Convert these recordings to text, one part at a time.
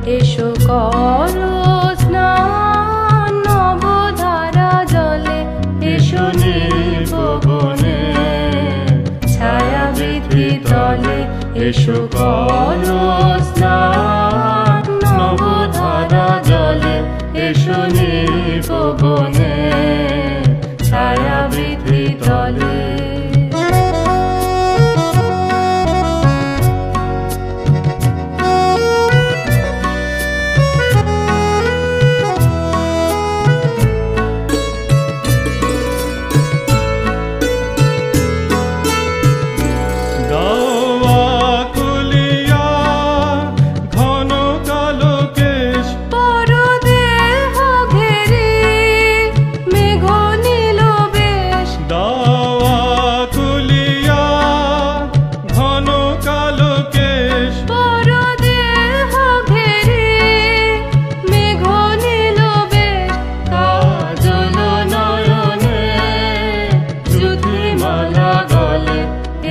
এসো করো স্নান নবধারা জলে, এসো নির্ভুবনে ছায়াবৃথি তলে, এসো করো স্নান নবধারা জলে, এসো নির্ভুবনে ছায়াবৃথি তলে।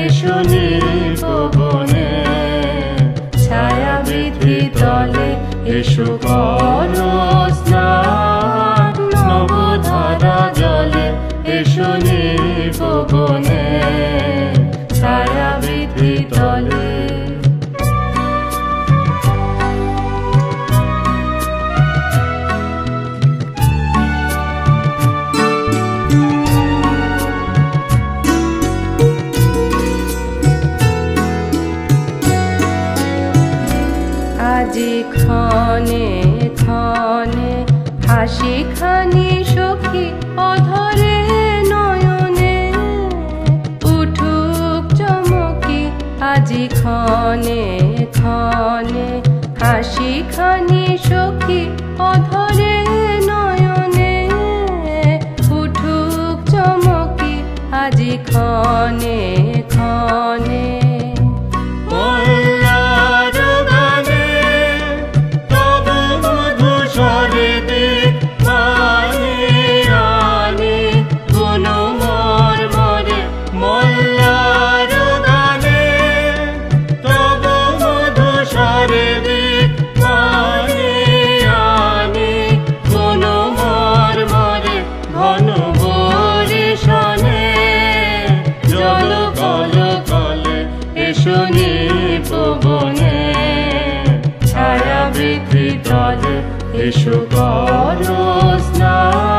এসো নির্ভুবনে ছায়াবৃথি তলে, এসো করো স্নান নবধারা জলে, এসো নির্ভুবনে ছায়াবৃথি তলে। আজি ক্ষণে ক্ষণে হাসি খানি সখী অধরে নয়নে, উঠুক চমকি আজি ক্ষণে ক্ষণে হাসি খানি সখী অধরে নয়নে, উঠুক চমকি আজি ক্ষণে ক্ষণে। এসো নির্ভুবনে ছায়াবৃথি তলে, এসো করো স্নান